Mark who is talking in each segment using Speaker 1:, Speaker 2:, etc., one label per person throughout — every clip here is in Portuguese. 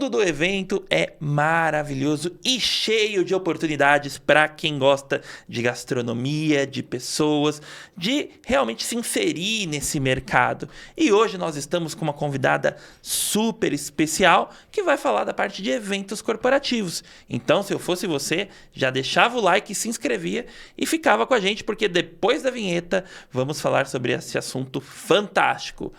Speaker 1: mundo do evento é maravilhoso e cheio de oportunidades para quem gosta de gastronomia, de pessoas, de realmente se inserir nesse mercado. E hoje nós estamos com uma convidada super especial que vai falar da parte de eventos corporativos. Então, se eu fosse você, já deixava o like, se inscrevia e ficava com a gente, porque depois da vinheta vamos falar sobre esse assunto fantástico.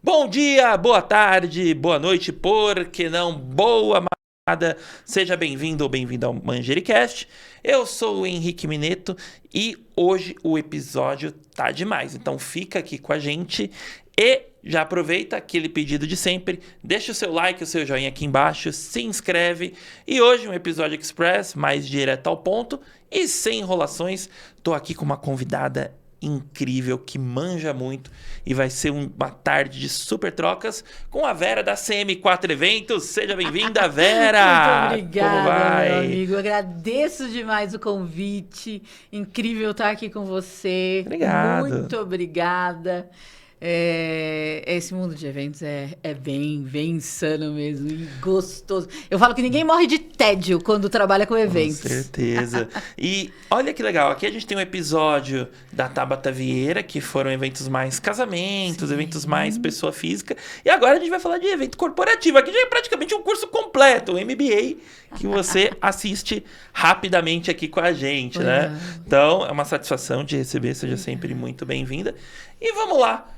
Speaker 1: Bom dia, boa tarde, boa noite, por que não boa madrugada. Seja bem-vindo ou bem-vinda ao Manjericast. Eu sou o Henrique Mineto e hoje o episódio tá demais. Então fica aqui com a gente e já aproveita aquele pedido de sempre. Deixa o seu like, o seu joinha aqui embaixo, se inscreve. E hoje um episódio express, mais direto ao ponto e sem enrolações. Tô aqui com uma convidada incrível, que manja muito, e vai ser uma tarde de super trocas com a Vera da CM4 Eventos. Seja bem-vinda, Vera!
Speaker 2: Muito obrigada,
Speaker 1: como vai?
Speaker 2: meu amigo. Eu agradeço demais o convite. Incrível estar aqui com você.
Speaker 1: Obrigado.
Speaker 2: Muito obrigada. Esse mundo de eventos é bem insano mesmo e gostoso. Eu falo que ninguém morre de tédio quando trabalha com eventos.
Speaker 1: Com certeza. E olha que legal, aqui a gente tem um episódio da Tabata Vieira, que foram eventos mais casamentos, sim, eventos mais pessoa física. E agora a gente vai falar de evento corporativo. Aqui já é praticamente um curso completo, um MBA, que você assiste rapidamente aqui com a gente, né? Então, é uma satisfação de receber, seja sempre muito bem-vinda. E vamos lá.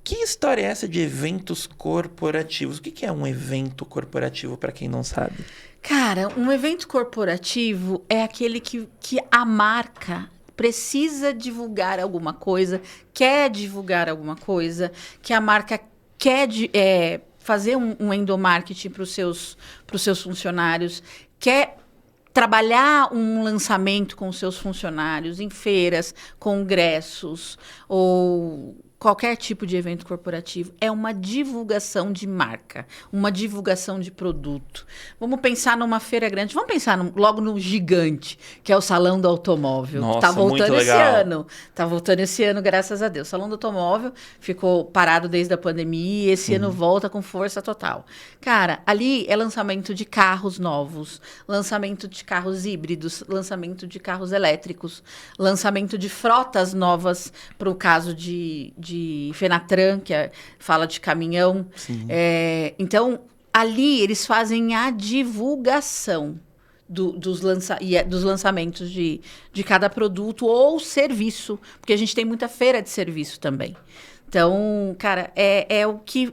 Speaker 1: Que história é essa de eventos corporativos? O que é um evento corporativo, para quem não sabe?
Speaker 2: Cara, um evento corporativo é aquele que a marca precisa divulgar alguma coisa, quer divulgar alguma coisa, que a marca quer fazer um endomarketing para os seus funcionários, quer trabalhar um lançamento com os seus funcionários em feiras, congressos ou qualquer tipo de evento corporativo. É uma divulgação de marca, uma divulgação de produto. Vamos pensar numa feira grande, vamos pensar logo no gigante, que é o Salão do Automóvel.
Speaker 1: Nossa,
Speaker 2: tá voltando
Speaker 1: muito
Speaker 2: esse
Speaker 1: legal.
Speaker 2: ano. Tá voltando esse ano, graças a Deus. O Salão do Automóvel ficou parado desde a pandemia e esse ano volta com força total. Cara, ali é lançamento de carros novos, lançamento de carros híbridos, lançamento de carros elétricos, lançamento de frotas novas, para o caso de Fenatran, que fala de caminhão. Então, ali eles fazem a divulgação dos lançamentos de cada produto ou serviço, porque a gente tem muita feira de serviço também. Então, cara, é o que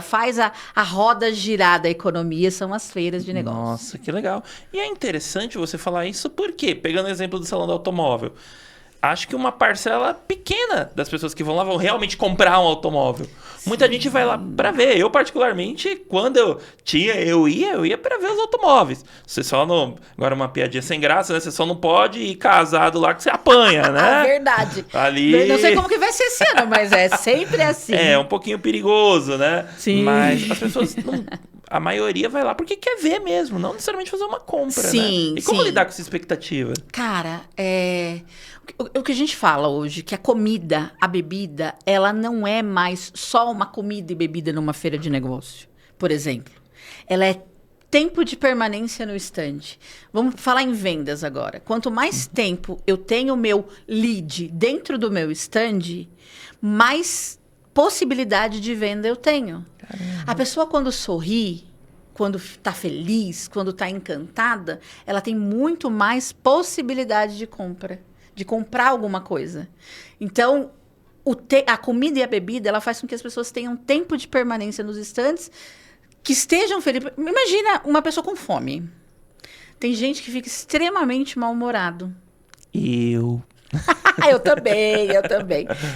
Speaker 2: faz a roda girar da economia, são as feiras de negócio.
Speaker 1: Nossa, que legal. E é interessante você falar isso porque, pegando o exemplo do Salão do Automóvel, acho que uma parcela pequena das pessoas que vão lá vão realmente comprar um automóvel. Sim. Muita gente vai lá para ver. Eu, particularmente, quando eu ia para ver os automóveis. Você só não... Agora, uma piadinha sem graça, né? Você só não pode ir casado lá que você apanha, né?
Speaker 2: Verdade.
Speaker 1: Ali...
Speaker 2: Não sei como que vai ser esse ano, mas é sempre assim.
Speaker 1: É um pouquinho perigoso, né?
Speaker 2: Sim.
Speaker 1: Mas as pessoas não... A maioria vai lá porque quer ver mesmo, não necessariamente fazer uma compra,
Speaker 2: sim,
Speaker 1: né? E como
Speaker 2: sim.
Speaker 1: lidar com essa expectativa?
Speaker 2: Cara, o que a gente fala hoje, que a comida, a bebida, ela não é mais só uma comida e bebida numa feira de negócio, por exemplo. Ela é tempo de permanência no stand. Vamos falar em vendas agora. Quanto mais tempo eu tenho o meu lead dentro do meu stand, mais possibilidade de venda eu tenho. Caramba. A pessoa, quando sorri, quando está feliz, quando está encantada, ela tem muito mais possibilidade de compra, de comprar alguma coisa. Então, a comida e a bebida, ela faz com que as pessoas tenham tempo de permanência nos estandes, que estejam felizes. Imagina uma pessoa com fome. Tem gente que fica extremamente mal-humorado. Eu também.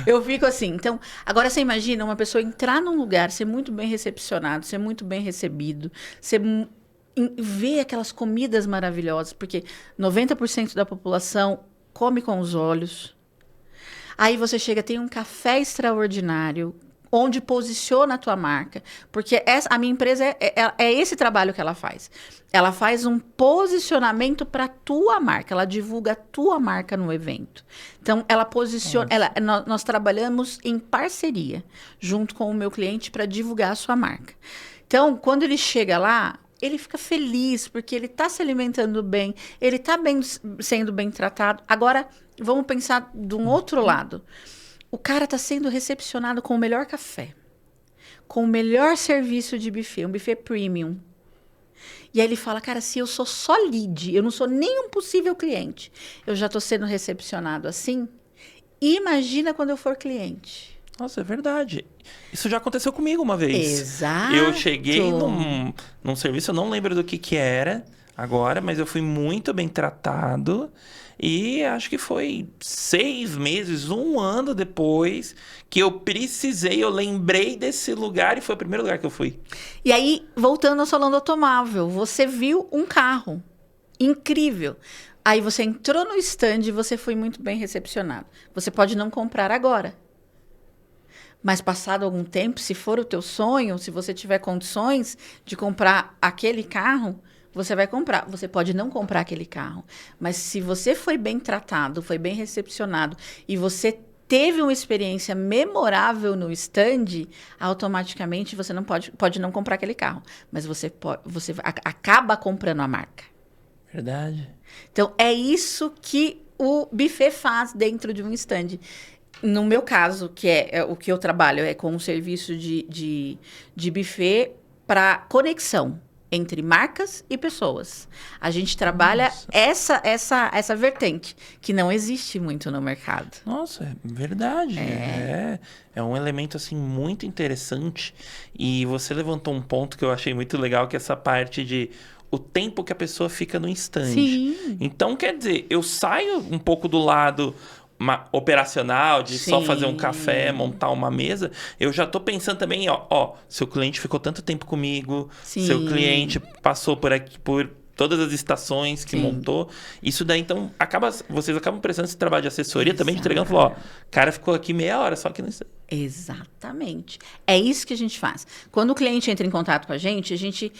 Speaker 2: Eu fico assim. Então, agora você imagina uma pessoa entrar num lugar, ser muito bem recepcionado, ser muito bem recebido, ver aquelas comidas maravilhosas, porque 90% da população come com os olhos. Aí você chega, tem um café extraordinário, onde posiciona a tua marca. Porque a minha empresa é esse trabalho que ela faz. Ela faz um posicionamento para a tua marca. Ela divulga a tua marca no evento. Então, ela posiciona... nós trabalhamos em parceria, junto com o meu cliente, para divulgar a sua marca. Então, quando ele chega lá, ele fica feliz, porque ele está se alimentando bem, ele está sendo bem tratado. Agora, vamos pensar de um outro lado. O cara está sendo recepcionado com o melhor café, com o melhor serviço de buffet, um buffet premium. E aí ele fala, cara, se eu sou só lead, eu não sou nem um possível cliente, eu já estou sendo recepcionado assim, imagina quando eu for cliente.
Speaker 1: Nossa, é verdade. Isso já aconteceu comigo uma vez.
Speaker 2: Exato.
Speaker 1: Eu cheguei num serviço, eu não lembro do que era agora, mas eu fui muito bem tratado. E acho que foi 6 meses, 1 ano depois, que eu precisei, eu lembrei desse lugar e foi o primeiro lugar que eu fui.
Speaker 2: E aí, voltando ao salão do automóvel, você viu um carro incrível. Aí você entrou no stand e você foi muito bem recepcionado. Você pode não comprar agora. Mas passado algum tempo, se for o teu sonho, se você tiver condições de comprar aquele carro, você vai comprar. Você pode não comprar aquele carro. Mas se você foi bem tratado, foi bem recepcionado e você teve uma experiência memorável no stand, automaticamente você não pode não comprar aquele carro. Mas você acaba comprando a marca.
Speaker 1: Verdade.
Speaker 2: Então, é isso que o buffet faz dentro de um stand. No meu caso, que é o que eu trabalho, é com um serviço de buffet para conexão entre marcas e pessoas. A gente trabalha essa vertente, que não existe muito no mercado.
Speaker 1: Nossa, é verdade. É um elemento, assim, muito interessante. E você levantou um ponto que eu achei muito legal, que é essa parte de o tempo que a pessoa fica no stand.
Speaker 2: Sim.
Speaker 1: Então, quer dizer, eu saio um pouco do lado operacional, de só fazer um café, montar uma mesa, eu já tô pensando também, ó, seu cliente ficou tanto tempo comigo, seu cliente passou por aqui, por todas as estações que montou, isso daí, então, vocês acabam prestando esse trabalho de assessoria também, de entregando, falou, ó, o cara ficou aqui meia hora, só que não...
Speaker 2: Exatamente. É isso que a gente faz. Quando o cliente entra em contato com a gente,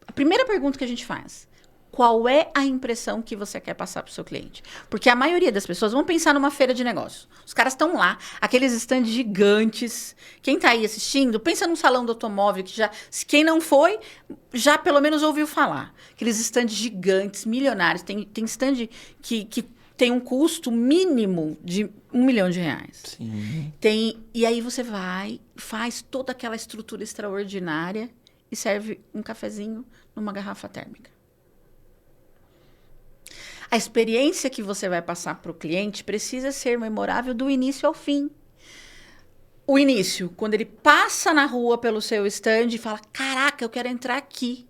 Speaker 2: a primeira pergunta que a gente faz: qual é a impressão que você quer passar para o seu cliente? Porque a maioria das pessoas vão pensar numa feira de negócio. Os caras estão lá, aqueles estandes gigantes. Quem está aí assistindo, pensa num salão do automóvel que quem não foi, já pelo menos ouviu falar. Aqueles estandes gigantes, milionários. Tem stand que tem um custo mínimo de R$1 milhão.
Speaker 1: Sim.
Speaker 2: E aí você vai, faz toda aquela estrutura extraordinária e serve um cafezinho numa garrafa térmica. A experiência que você vai passar para o cliente precisa ser memorável do início ao fim. O início, quando ele passa na rua pelo seu stand e fala, caraca, eu quero entrar aqui.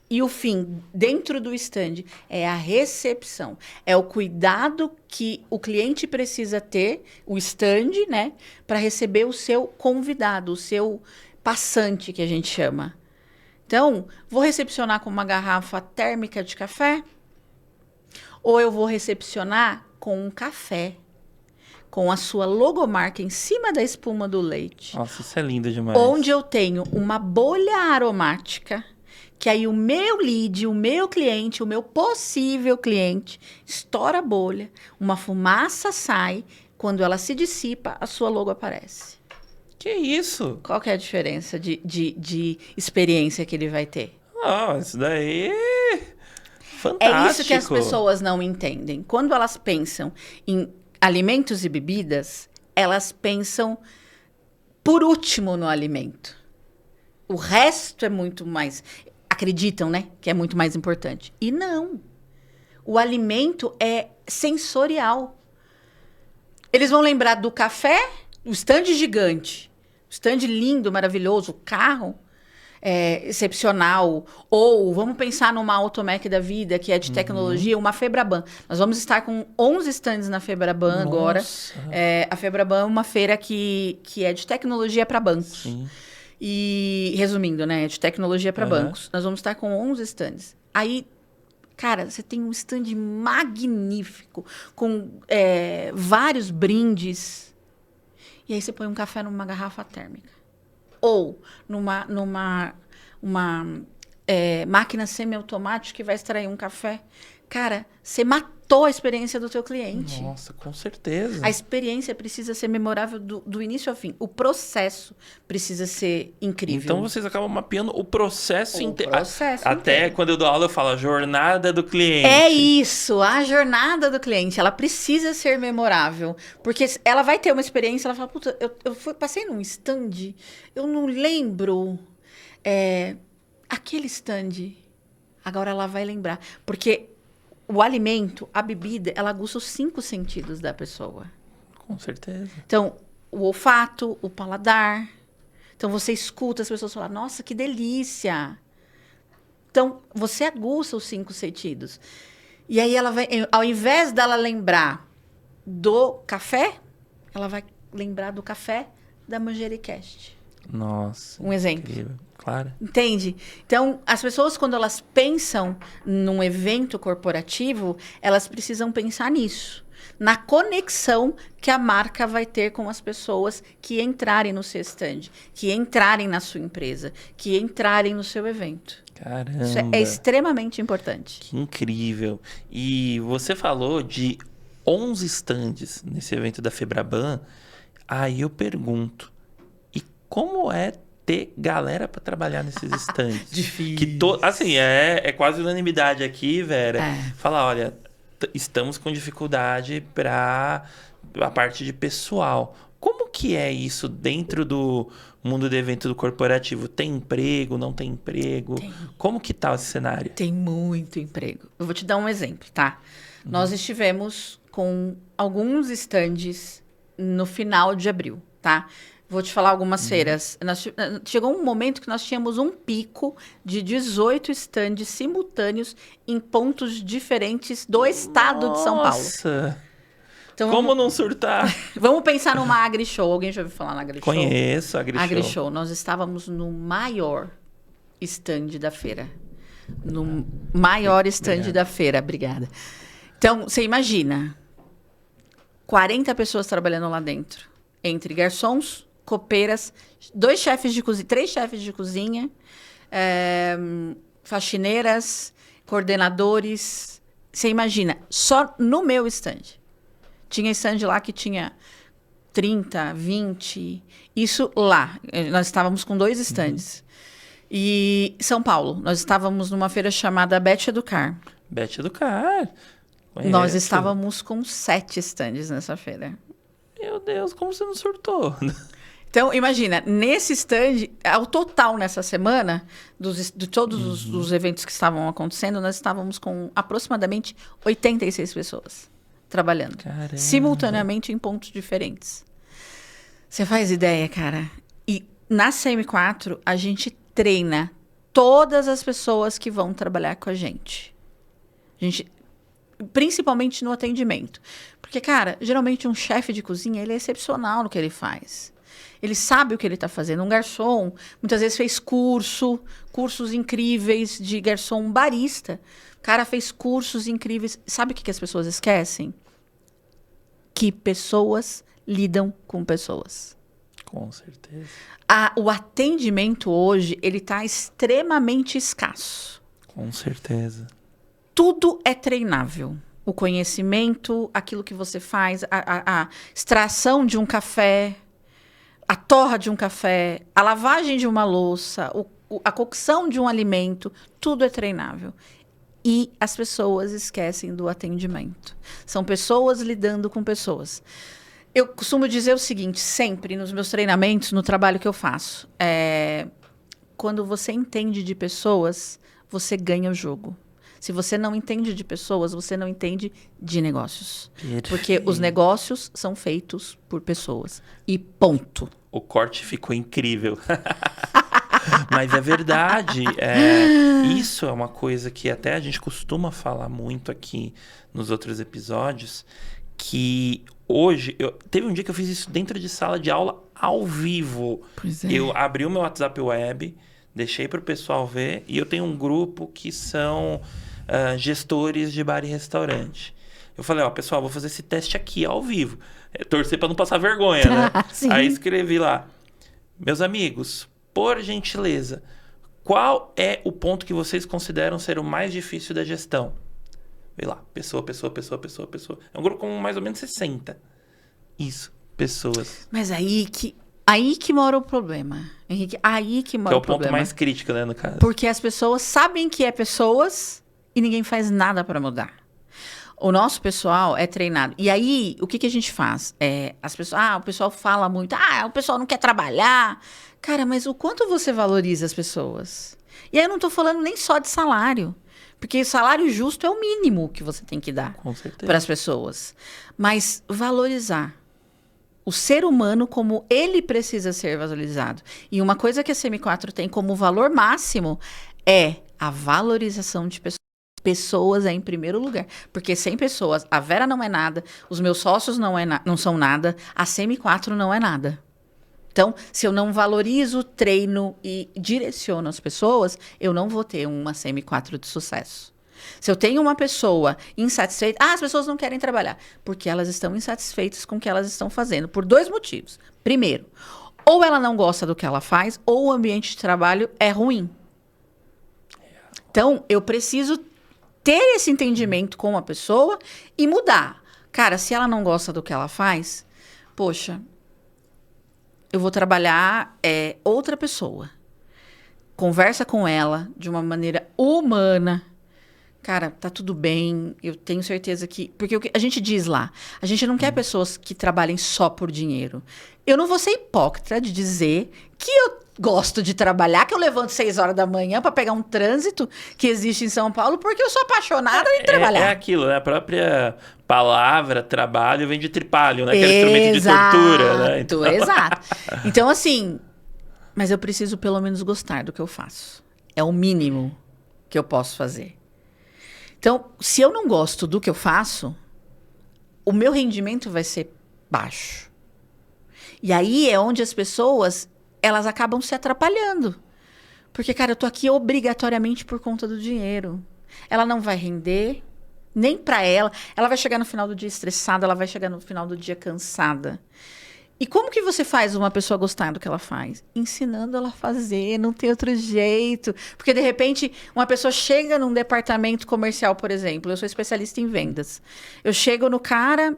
Speaker 2: E o fim, dentro do stand, é a recepção. É o cuidado que o cliente precisa ter, o stand, né, para receber o seu convidado, o seu passante, que a gente chama. Então, vou recepcionar com uma garrafa térmica de café? Ou eu vou recepcionar com um café, com a sua logomarca em cima da espuma do leite.
Speaker 1: Nossa, isso é lindo demais.
Speaker 2: Onde eu tenho uma bolha aromática, que aí o meu lead, o meu cliente, o meu possível cliente, estoura a bolha, uma fumaça sai, quando ela se dissipa, a sua logo aparece.
Speaker 1: Que isso?
Speaker 2: Qual que é a diferença de experiência que ele vai ter?
Speaker 1: Isso daí... Fantástico.
Speaker 2: É isso que as pessoas não entendem. Quando elas pensam em alimentos e bebidas, elas pensam por último no alimento. O resto é muito mais... Acreditam, né? Que é muito mais importante. E não. O alimento é sensorial. Eles vão lembrar do café, o stand gigante, o stand lindo, maravilhoso, o carro... excepcional, ou vamos pensar numa Automec da vida, que é de tecnologia, uma Febraban. Nós vamos estar com 11 stands na Febraban agora. A Febraban é uma feira que é de tecnologia para bancos.
Speaker 1: Sim.
Speaker 2: E, resumindo, né, é de tecnologia para bancos. Nós vamos estar com 11 stands. Aí, cara, você tem um stand magnífico, com vários brindes. E aí você põe um café numa garrafa térmica. Ou numa máquina semiautomática que vai extrair um café. Cara, você matou a experiência do teu cliente.
Speaker 1: Nossa, com certeza.
Speaker 2: A experiência precisa ser memorável do início ao fim. O processo precisa ser incrível.
Speaker 1: Então vocês acabam mapeando o processo inteiro. Até
Speaker 2: inteiro.
Speaker 1: quando eu dou aula, eu falo a jornada do cliente.
Speaker 2: É isso, a jornada do cliente, ela precisa ser memorável. Porque ela vai ter uma experiência, ela fala, puta, passei num stand, eu não lembro aquele stand. Agora ela vai lembrar. Porque o alimento, a bebida, ela aguça os 5 sentidos da pessoa.
Speaker 1: Com certeza.
Speaker 2: Então, o olfato, o paladar. Então, você escuta as pessoas falar, nossa, que delícia. Então, você aguça os 5 sentidos. E aí, ela vai, ao invés dela lembrar do café, ela vai lembrar do café da Manjericast.
Speaker 1: Nossa.
Speaker 2: Um exemplo.
Speaker 1: Incrível. Claro.
Speaker 2: Entende? Então, as pessoas, quando elas pensam num evento corporativo, elas precisam pensar nisso. Na conexão que a marca vai ter com as pessoas que entrarem no seu stand, que entrarem na sua empresa, que entrarem no seu evento.
Speaker 1: Caramba.
Speaker 2: Isso é extremamente importante.
Speaker 1: Que incrível. E você falou de 11 stands nesse evento da Febraban. Aí eu pergunto, e como é ter galera para trabalhar nesses stands?
Speaker 2: Difícil.
Speaker 1: Assim, é quase unanimidade aqui, Vera.
Speaker 2: É.
Speaker 1: Falar, olha, estamos com dificuldade para a parte de pessoal. Como que é isso dentro do mundo do evento do corporativo? Tem emprego, não tem emprego?
Speaker 2: Tem.
Speaker 1: Como que tá esse cenário?
Speaker 2: Tem muito emprego. Eu vou te dar um exemplo, tá? Nós estivemos com alguns stands no final de abril, tá? Vou te falar algumas feiras. Chegou um momento que nós tínhamos um pico de 18 stands simultâneos em pontos diferentes do estado de São Paulo.
Speaker 1: Nossa!
Speaker 2: Então,
Speaker 1: Como não surtar?
Speaker 2: vamos pensar numa AgriShow. Alguém já ouviu falar na AgriShow?
Speaker 1: Conheço a AgriShow.
Speaker 2: AgriShow. Nós estávamos no maior stand da feira. No maior stand da feira. Obrigada. Então, você imagina. 40 pessoas trabalhando lá dentro. Entre garçons, copeiras, 2 chefes de cozinha, 3 chefes de cozinha, faxineiras, coordenadores. Você imagina, só no meu stand. Tinha stand lá que tinha 30, 20. Isso lá. Nós estávamos com 2 stands. E São Paulo, nós estávamos numa feira chamada Bet Educar.
Speaker 1: Bet Educar. Conheço.
Speaker 2: Nós estávamos com 7 stands nessa feira.
Speaker 1: Meu Deus, como você não surtou?
Speaker 2: Então, imagina, nesse stand, ao total nessa semana, de todos os eventos que estavam acontecendo, nós estávamos com aproximadamente 86 pessoas trabalhando.
Speaker 1: Caramba.
Speaker 2: Simultaneamente em pontos diferentes. Você faz ideia, cara? E na CM4, a gente treina todas as pessoas que vão trabalhar com a gente. Principalmente no atendimento. Porque, cara, geralmente um chefe de cozinha, ele é excepcional no que ele faz. Ele sabe o que ele está fazendo. Um garçom, muitas vezes fez cursos incríveis de garçom barista. O cara fez cursos incríveis. Sabe o que as pessoas esquecem? Que pessoas lidam com pessoas.
Speaker 1: Com certeza.
Speaker 2: O atendimento hoje, ele está extremamente escasso.
Speaker 1: Com certeza.
Speaker 2: Tudo é treinável. O conhecimento, aquilo que você faz, a extração de um café, a torra de um café, a lavagem de uma louça, a cocção de um alimento, tudo é treinável. E as pessoas esquecem do atendimento. São pessoas lidando com pessoas. Eu costumo dizer o seguinte, sempre nos meus treinamentos, no trabalho que eu faço. Quando você entende de pessoas, você ganha o jogo. Se você não entende de pessoas, você não entende de negócios.
Speaker 1: Perfeito.
Speaker 2: Porque os negócios são feitos por pessoas. E ponto.
Speaker 1: O corte ficou incrível. Mas é verdade. Isso é uma coisa que até a gente costuma falar muito aqui nos outros episódios, que hoje... Teve um dia que eu fiz isso dentro de sala de aula ao vivo.
Speaker 2: Pois é.
Speaker 1: Eu abri o meu WhatsApp web, deixei para o pessoal ver, e eu tenho um grupo que são gestores de bar e restaurante. Eu falei, ó, pessoal, vou fazer esse teste aqui ao vivo. Torcer para não passar vergonha, né?
Speaker 2: Sim.
Speaker 1: Aí escrevi lá, meus amigos, por gentileza, qual é o ponto que vocês consideram ser o mais difícil da gestão? Vê lá, pessoa. É um grupo com mais ou menos 60. Isso, pessoas.
Speaker 2: Mas aí que mora o problema, Henrique. Aí que mora
Speaker 1: Que é
Speaker 2: o
Speaker 1: o
Speaker 2: problema.
Speaker 1: ponto mais crítico, né, no caso.
Speaker 2: Porque as pessoas sabem que é pessoas e ninguém faz nada para mudar. O nosso pessoal é treinado. E aí, o que a gente faz? As pessoas, o pessoal fala muito, o pessoal não quer trabalhar. Cara, mas o quanto você valoriza as pessoas? E aí eu não tô falando nem só de salário. Porque salário justo é o mínimo que você tem que dar para as pessoas. Mas valorizar o ser humano como ele precisa ser valorizado. E uma coisa que a CM4 tem como valor máximo é a valorização de pessoas. Pessoas é em primeiro lugar. Porque sem pessoas, a Vera não é nada, os meus sócios não são nada, a CM4 não é nada. Então, se eu não valorizo, treino e direciono as pessoas, eu não vou ter uma CM4 de sucesso. Se eu tenho uma pessoa insatisfeita... as pessoas não querem trabalhar. Porque elas estão insatisfeitas com o que elas estão fazendo. Por 2 motivos. Primeiro, ou ela não gosta do que ela faz, ou o ambiente de trabalho é ruim. Então, eu preciso ter esse entendimento com a pessoa e mudar. Cara, se ela não gosta do que ela faz, poxa, eu vou trabalhar outra pessoa. Conversa com ela de uma maneira humana. Cara, tá tudo bem, eu tenho certeza que... Porque o que a gente diz lá, a gente não quer pessoas que trabalhem só por dinheiro. Eu não vou ser hipócrita de dizer que eu gosto de trabalhar, que eu levanto 6 horas da manhã para pegar um trânsito que existe em São Paulo, porque eu sou apaixonada em trabalhar.
Speaker 1: É aquilo, né? A própria palavra trabalho vem de tripalho, né? Que é instrumento de tortura, né?
Speaker 2: Então... Exato. Então, assim, mas eu preciso pelo menos gostar do que eu faço. É o mínimo que eu posso fazer. Então, se eu não gosto do que eu faço, o meu rendimento vai ser baixo. E aí é onde as pessoas, elas acabam se atrapalhando. Porque, cara, eu tô aqui obrigatoriamente por conta do dinheiro. Ela não vai render, nem para ela. Ela vai chegar no final do dia estressada, ela vai chegar no final do dia cansada. E como que você faz uma pessoa gostar do que ela faz? Ensinando ela a fazer, não tem outro jeito. Porque, de repente, uma pessoa chega num departamento comercial, por exemplo. Eu sou especialista em vendas. Eu chego no cara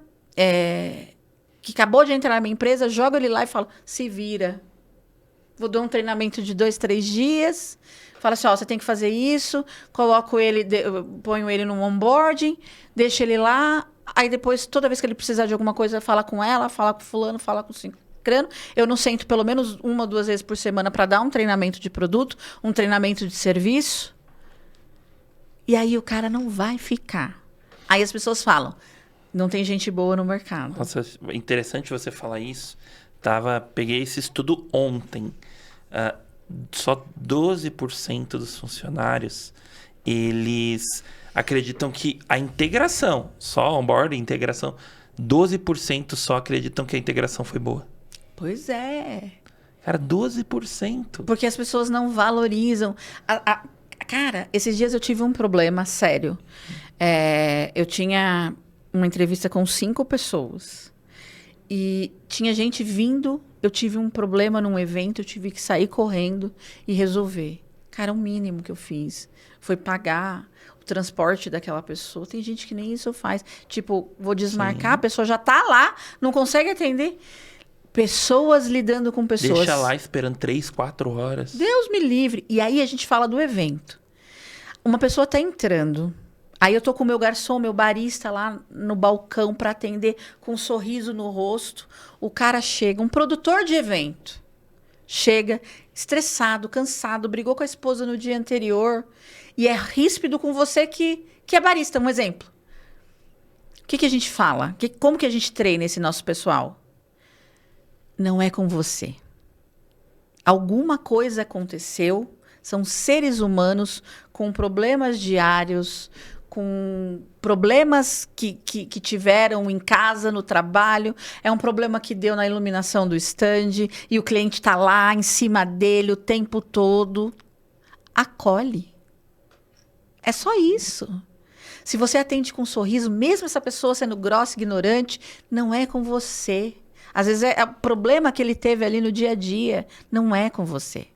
Speaker 2: que acabou de entrar na minha empresa, jogo ele lá e falo, se vira. Vou dar um treinamento de 2, 3 dias. Fala assim, você tem que fazer isso. Coloco ele, ponho ele num onboarding, deixo ele lá. Aí depois, toda vez que ele precisar de alguma coisa, fala com ela, fala com fulano, fala com cicrano. Eu não sento pelo menos 1 ou 2 vezes por semana para dar um treinamento de produto, um treinamento de serviço. E aí o cara não vai ficar. Aí as pessoas falam, não tem gente boa no mercado.
Speaker 1: Nossa, interessante você falar isso. Peguei esse estudo ontem. Só 12% dos funcionários, eles acreditam que a integração, só onboarding, integração, 12% só acreditam que a integração foi boa.
Speaker 2: Pois é.
Speaker 1: Cara, 12%.
Speaker 2: Porque as pessoas não valorizam. Cara, esses dias eu tive um problema sério. Eu tinha uma entrevista com 5 pessoas. E tinha gente vindo, eu tive um problema num evento, eu tive que sair correndo e resolver. Cara, o mínimo que eu fiz foi pagar o transporte daquela pessoa. Tem gente que nem isso faz. Tipo, vou desmarcar, sim, a pessoa já tá lá, não consegue atender. Pessoas lidando com pessoas.
Speaker 1: Deixa lá esperando 3, 4 horas.
Speaker 2: Deus me livre. E aí a gente fala do evento. Uma pessoa tá entrando. Aí eu tô com o meu garçom, meu barista lá no balcão para atender com um sorriso no rosto. O cara chega, um produtor de evento. Chega estressado, cansado, brigou com a esposa no dia anterior e é ríspido com você que é barista. Um exemplo. O que a gente fala? Como que a gente treina esse nosso pessoal? Não é com você. Alguma coisa aconteceu, são seres humanos com problemas diários, com problemas que tiveram em casa, no trabalho. É um problema que deu na iluminação do stand e o cliente está lá em cima dele o tempo todo. Acolhe. É só isso. Se você atende com um sorriso, mesmo essa pessoa sendo grossa, ignorante, não é com você. Às vezes é o problema que ele teve ali no dia a dia, não é com você.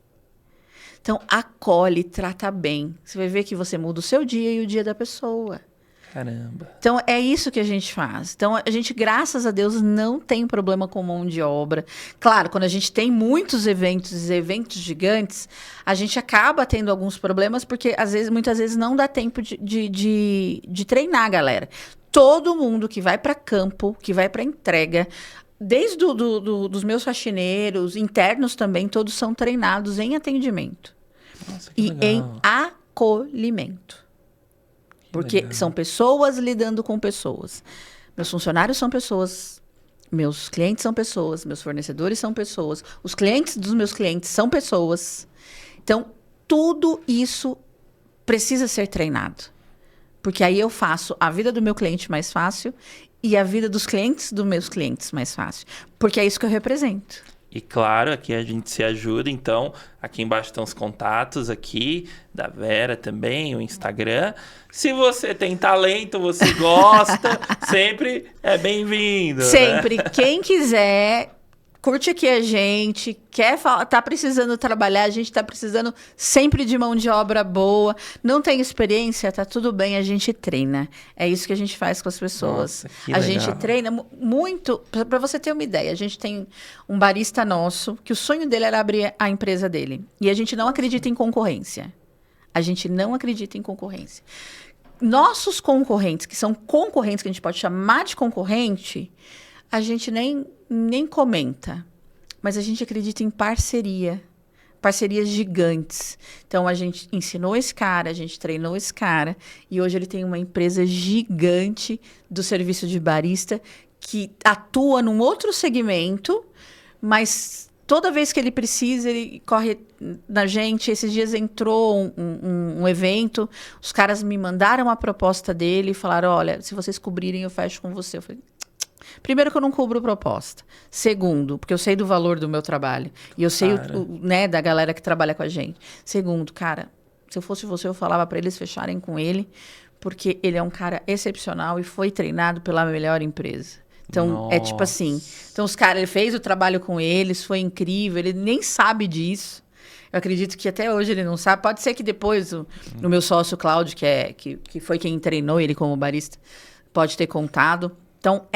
Speaker 2: Então, acolhe, trata bem. Você vai ver que você muda o seu dia e o dia da pessoa.
Speaker 1: Caramba.
Speaker 2: Então, é isso que a gente faz. Então, a gente, graças a Deus, não tem problema com mão de obra. Claro, quando a gente tem muitos eventos gigantes, a gente acaba tendo alguns problemas, porque muitas vezes não dá tempo de treinar a galera. Todo mundo que vai para campo, que vai para entrega, desde dos meus faxineiros, internos também, todos são treinados em atendimento.
Speaker 1: Nossa, que
Speaker 2: e
Speaker 1: legal.
Speaker 2: em acolhimento. Porque
Speaker 1: legal.
Speaker 2: são pessoas lidando com pessoas. Meus funcionários são pessoas, meus clientes são pessoas, meus fornecedores são pessoas, os clientes dos meus clientes são pessoas. Então, tudo isso precisa ser treinado. Porque aí eu faço a vida do meu cliente mais fácil e a vida dos clientes dos meus clientes mais fácil. Porque é isso que eu represento.
Speaker 1: E claro, aqui a gente se ajuda, então aqui embaixo estão os contatos aqui, da Vera também, o Instagram. Se você tem talento, você gosta, sempre é bem-vindo.
Speaker 2: Sempre.
Speaker 1: Né?
Speaker 2: Quem quiser, curte aqui a gente, tá precisando trabalhar, a gente tá precisando sempre de mão de obra boa. Não tem experiência, tá tudo bem, a gente treina. É isso que a gente faz com as pessoas.
Speaker 1: Nossa, que
Speaker 2: a
Speaker 1: legal.
Speaker 2: gente treina muito, para você ter uma ideia, a gente tem um barista nosso, que o sonho dele era abrir a empresa dele. E a gente não acredita em concorrência. A gente não acredita em concorrência. Nossos concorrentes, que são concorrentes, que a gente pode chamar de concorrente, a gente nem comenta, mas a gente acredita em parceria, parcerias gigantes. Então, a gente ensinou esse cara, a gente treinou esse cara, e hoje ele tem uma empresa gigante do serviço de barista que atua num outro segmento, mas toda vez que ele precisa, ele corre na gente. Esses dias entrou um evento, os caras me mandaram a proposta dele e falaram, olha, se vocês cobrirem, eu fecho com você. Eu falei, primeiro que eu não cubro proposta. Segundo, porque eu sei do valor do meu trabalho. E eu sei né, da galera que trabalha com a gente. Segundo, cara, se eu fosse você, eu falava para eles fecharem com ele, porque ele é um cara excepcional e foi treinado pela melhor empresa. Então,
Speaker 1: Nossa.
Speaker 2: é tipo assim. Então, os caras, ele fez o trabalho com eles, foi incrível, ele nem sabe disso. Eu acredito que até hoje ele não sabe. Pode ser que depois o meu sócio Cláudio, que foi quem treinou ele como barista, pode ter contado. Então,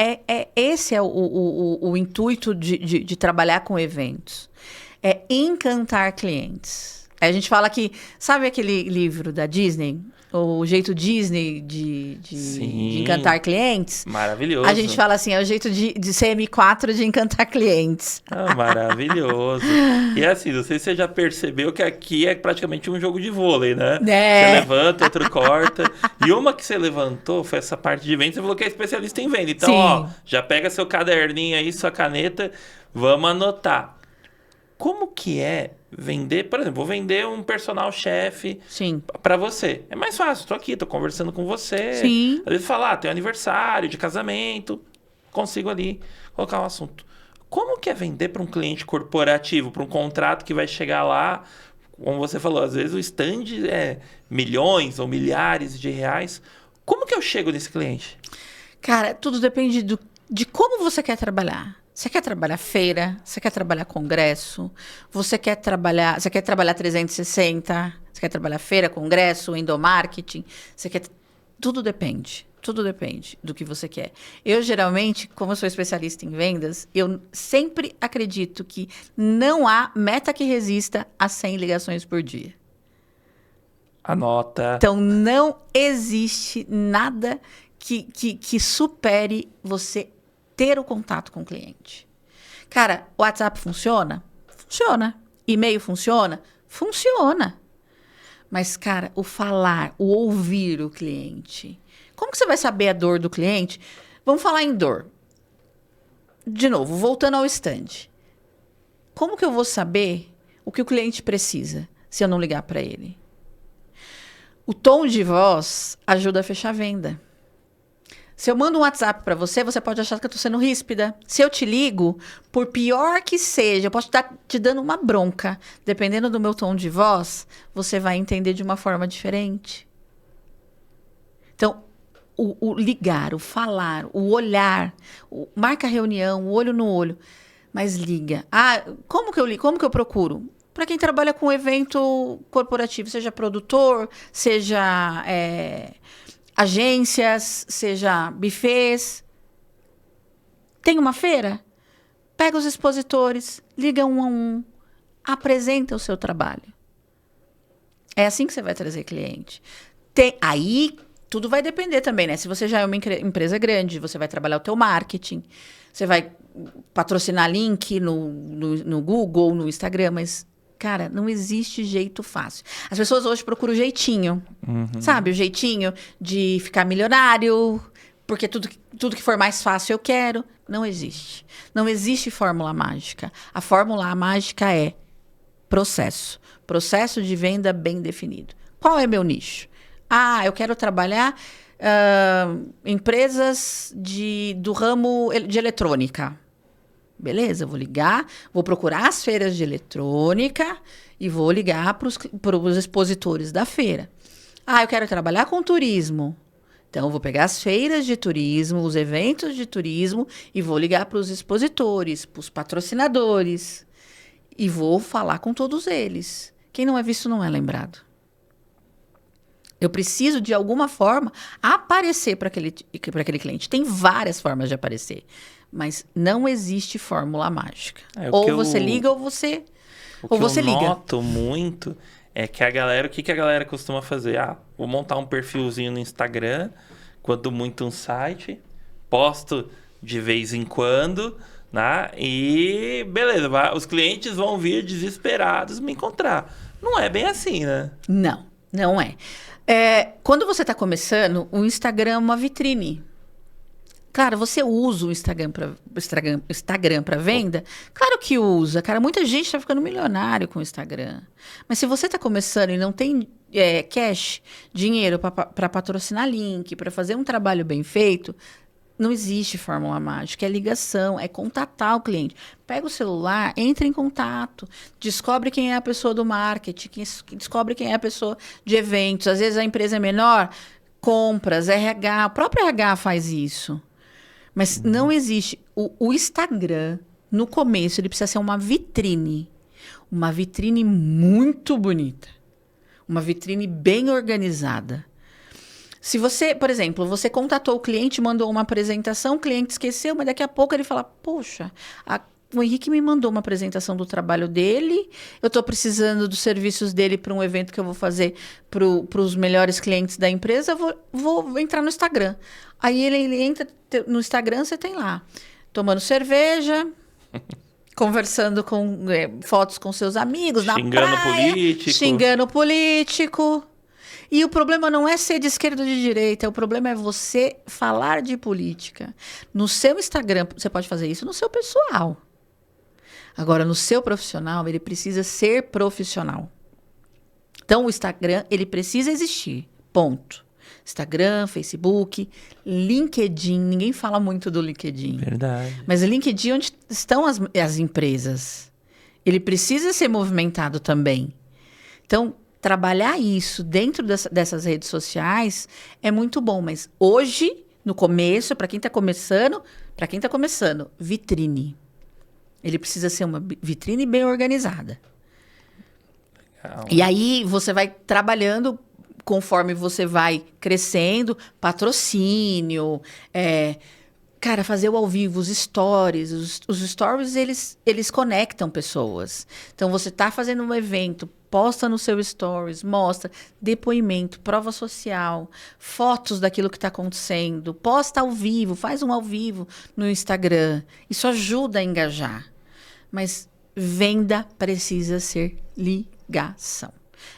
Speaker 2: esse é o intuito de trabalhar com eventos. É encantar clientes. A gente fala que... Sabe aquele livro da Disney? O jeito Disney de encantar clientes?
Speaker 1: Maravilhoso.
Speaker 2: A gente fala assim, é o jeito de CM4 de encantar clientes.
Speaker 1: Ah, maravilhoso. E assim, não sei se você já percebeu que aqui é praticamente um jogo de vôlei, né?
Speaker 2: É.
Speaker 1: Você levanta, outro corta. E uma que você levantou foi essa parte de venda. Você falou que é especialista em venda. Então,
Speaker 2: Sim.
Speaker 1: ó, já pega seu caderninho aí, sua caneta, vamos anotar. Como que é vender, por exemplo, vou vender um personal chefe para você. É mais fácil, tô aqui, tô conversando com você.
Speaker 2: Sim.
Speaker 1: Às vezes falar, tem um aniversário de casamento, consigo ali colocar um assunto. Como que é vender para um cliente corporativo, para um contrato que vai chegar lá, como você falou, às vezes o stand é milhões ou milhares de reais. Como que eu chego nesse cliente?
Speaker 2: Cara, tudo depende de como você quer trabalhar. Você quer trabalhar feira? Você quer trabalhar congresso? Você quer trabalhar 360? Você quer trabalhar feira, congresso, endomarketing? Tudo depende. Tudo depende do que você quer. Eu, geralmente, como eu sou especialista em vendas, eu sempre acredito que não há meta que resista a 100 ligações por dia.
Speaker 1: Anota.
Speaker 2: Então, não existe nada que supere você ter o contato com o cliente. Cara, o WhatsApp funciona? Funciona. E-mail funciona? Funciona. Mas, cara, o falar, o ouvir o cliente. Como que você vai saber a dor do cliente? Vamos falar em dor. De novo, voltando ao stand. Como que eu vou saber o que o cliente precisa se eu não ligar para ele? O tom de voz ajuda a fechar a venda. Se eu mando um WhatsApp para você, você pode achar que eu estou sendo ríspida. Se eu te ligo, por pior que seja, eu posso estar te dando uma bronca. Dependendo do meu tom de voz, você vai entender de uma forma diferente. Então, o ligar, o falar, o olhar, marca a reunião, o olho no olho, mas liga. Ah, como que eu ligo? Como que eu procuro? Para quem trabalha com evento corporativo, seja produtor, seja agências, seja buffets. Tem uma feira? Pega os expositores, liga um a um, apresenta o seu trabalho. É assim que você vai trazer cliente. Aí, tudo vai depender também, né? Se você já é uma empresa grande, você vai trabalhar o teu marketing, você vai patrocinar link no Google, no Instagram, mas, cara, não existe jeito fácil. As pessoas hoje procuram o jeitinho, sabe? O jeitinho de ficar milionário, porque tudo que for mais fácil eu quero. Não existe. Não existe fórmula mágica. A fórmula mágica é processo. Processo de venda bem definido. Qual é meu nicho? Ah, eu quero trabalhar empresas do ramo de eletrônica. Beleza, eu vou ligar, vou procurar as feiras de eletrônica e vou ligar para os expositores da feira. Ah, eu quero trabalhar com turismo. Então, eu vou pegar as feiras de turismo, os eventos de turismo e vou ligar para os expositores, para os patrocinadores. E vou falar com todos eles. Quem não é visto não é lembrado. Eu preciso, de alguma forma, aparecer para aquele cliente. Tem várias formas de aparecer. Mas não existe fórmula mágica. Ou você liga ou você liga. O que eu
Speaker 1: noto muito é que o que a galera costuma fazer? Ah, vou montar um perfilzinho no Instagram, quando muito um site, posto de vez em quando, né? E beleza, os clientes vão vir desesperados me encontrar. Não é bem assim, né?
Speaker 2: Não, não é. Quando você está começando, o Instagram é uma vitrine. Claro, você usa o Instagram para venda? Claro que usa, cara. Muita gente está ficando milionário com o Instagram. Mas se você está começando e não tem cash, dinheiro para patrocinar link, para fazer um trabalho bem feito, não existe fórmula mágica. É ligação, é contatar o cliente. Pega o celular, entra em contato, descobre quem é a pessoa do marketing, descobre quem é a pessoa de eventos. Às vezes a empresa é menor, compras, RH, o próprio RH faz isso. Mas não existe. O Instagram, no começo, ele precisa ser uma vitrine. Uma vitrine muito bonita. Uma vitrine bem organizada. Se você, por exemplo, você contatou o cliente, mandou uma apresentação, o cliente esqueceu, mas daqui a pouco ele fala, poxa, o Henrique me mandou uma apresentação do trabalho dele, eu estou precisando dos serviços dele para um evento que eu vou fazer para os melhores clientes da empresa, vou entrar no Instagram. Aí ele entra no Instagram, você tem lá, tomando cerveja, conversando com fotos com seus amigos, na praia, xingando político. E o problema não é ser de esquerda ou de direita, o problema é você falar de política. No seu Instagram, você pode fazer isso no seu pessoal. Agora, no seu profissional, ele precisa ser profissional. Então, o Instagram, ele precisa existir. Ponto. Instagram, Facebook, LinkedIn. Ninguém fala muito do LinkedIn.
Speaker 1: Verdade.
Speaker 2: Mas o LinkedIn é onde estão as empresas. Ele precisa ser movimentado também. Então, trabalhar isso dentro dessas redes sociais é muito bom. Mas hoje, no começo, para quem está começando, vitrine. Ele precisa ser uma vitrine bem organizada. Legal. E aí você vai trabalhando conforme você vai crescendo, patrocínio, cara, fazer o ao vivo, os stories. Os stories, eles conectam pessoas. Então, você está fazendo um evento, posta no seu stories, mostra depoimento, prova social, fotos daquilo que está acontecendo, posta ao vivo, faz um ao vivo no Instagram. Isso ajuda a engajar. Mas venda precisa ser ligação.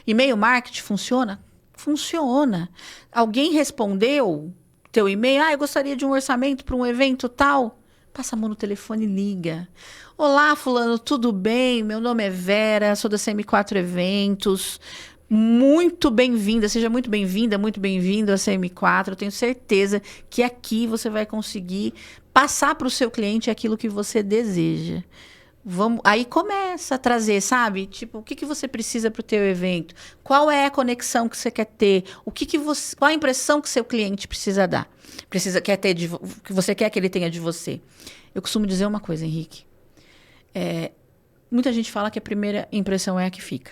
Speaker 2: E-mail marketing funciona? Funciona. Alguém respondeu teu e-mail? Eu gostaria de um orçamento para um evento tal. Passa a mão no telefone e liga. Olá, fulano, tudo bem? Meu nome é Vera, sou da CM4 Eventos. Muito bem-vinda, seja muito bem-vinda, muito bem-vindo à CM4. Eu tenho certeza que aqui você vai conseguir passar para o seu cliente aquilo que você deseja. Aí começa a trazer, sabe? Tipo, o que que você precisa para o teu evento? Qual é a conexão que você quer ter? Qual a impressão que seu cliente precisa dar? Quer ter que você quer que ele tenha de você? Eu costumo dizer uma coisa, Henrique. Muita gente fala que a primeira impressão é a que fica.